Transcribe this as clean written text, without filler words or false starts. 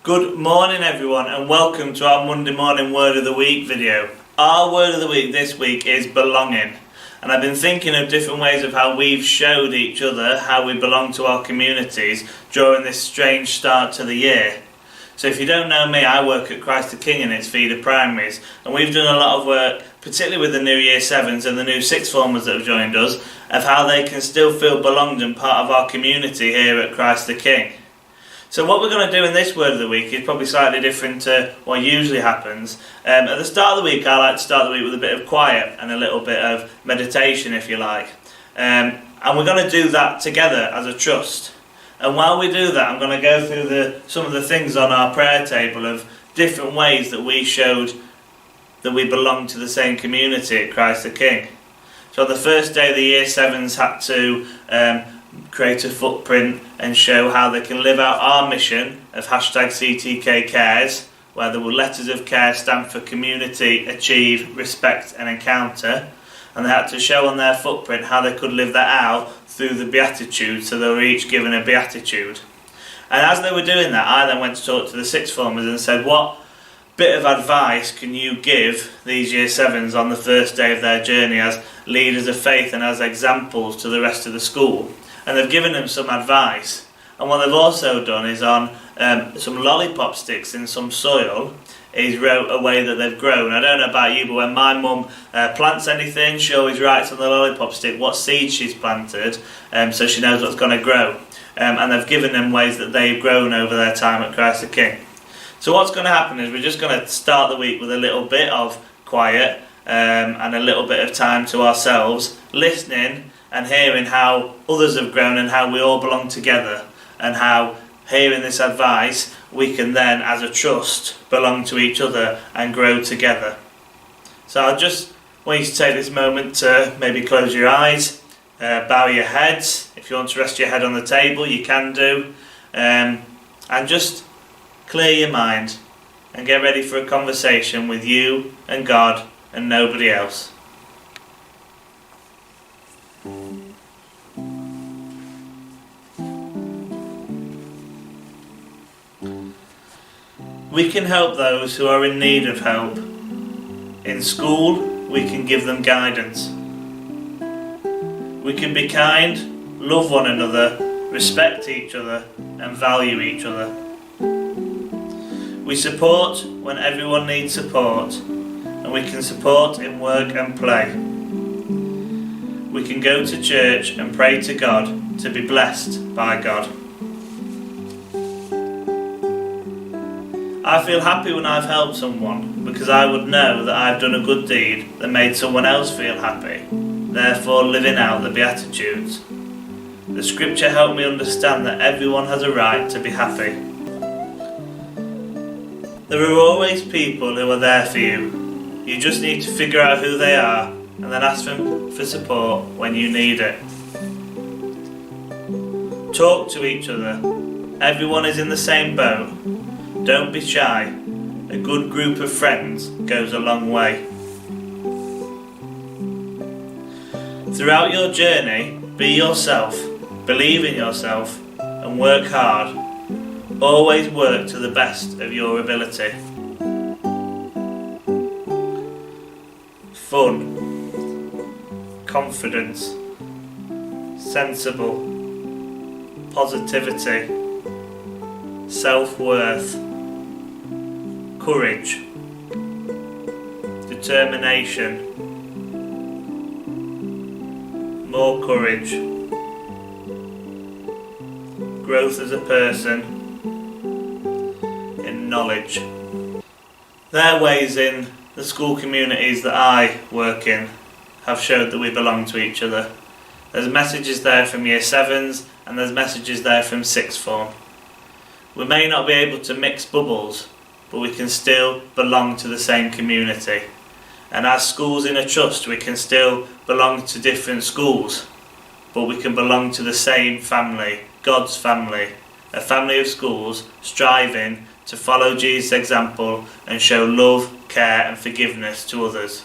Good morning everyone, and welcome to our Monday morning Word of the Week video. Our Word of the Week this week is belonging, and I've been thinking of different ways of how we've showed each other how we belong to our communities during this strange start to the year. So if you don't know me, I work at Christ the King and it's Feeder Primaries, and we've done a lot of work, particularly with the new Year 7s and the new 6th formers that have joined us, of how they can still feel belonged and part of our community here at Christ the King. So what we're going to do in this Word of the Week is probably slightly different to what usually happens. At the start of the week, I like to start the week with a bit of quiet and a little bit of meditation, if you like. And we're going to do that together as a trust. And while we do that, I'm going to go through some of the things on our prayer table of different ways that we showed that we belong to the same community at Christ the King. So on the first day, the Year 7s had to create a footprint and show how they can live out our mission of #CTK Cares, where the letters of care stand for community, achieve, respect and encounter, and they had to show on their footprint how they could live that out through the Beatitudes, so they were each given a Beatitude. And as they were doing that, I then went to talk to the 6th formers and said, what bit of advice can you give these Year 7s on the first day of their journey as leaders of faith and as examples to the rest of the school? And they've given them some advice. And what they've also done is on some lollipop sticks in some soil, he's wrote a way that they've grown. I don't know about you, but when my mum plants anything, she always writes on the lollipop stick what seed she's planted, so she knows what's going to grow. And they've given them ways that they've grown over their time at Christ the King. So what's going to happen is we're just going to start the week with a little bit of quiet and a little bit of time to ourselves, listening and hearing how others have grown and how we all belong together, and how, hearing this advice, we can then, as a trust, belong to each other and grow together. So I just want you to take this moment to maybe close your eyes, bow your heads. If you want to rest your head on the table, you can do, and just clear your mind and get ready for a conversation with you and God and nobody else. We can help those who are in need of help. In school, we can give them guidance. We can be kind, love one another, respect each other, and value each other. We support when everyone needs support, and we can support in work and play. We can go to church and pray to God to be blessed by God. I feel happy when I've helped someone because I would know that I've done a good deed that made someone else feel happy, therefore living out the Beatitudes. The scripture helped me understand that everyone has a right to be happy. There are always people who are there for you. You just need to figure out who they are and then ask them for support when you need it. Talk to each other. Everyone is in the same boat. Don't be shy. A good group of friends goes a long way. Throughout your journey, be yourself, believe in yourself, and work hard. Always work to the best of your ability. Fun, confidence, sensible, positivity, self-worth, courage, determination, more courage, growth as a person, in knowledge. Their ways in the school communities that I work in have showed that we belong to each other. There's messages there from Year 7s and there's messages there from 6th form. We may not be able to mix bubbles, but we can still belong to the same community. And as schools in a trust, we can still belong to different schools, but we can belong to the same family, God's family, a family of schools striving to follow Jesus' example and show love, care and forgiveness to others.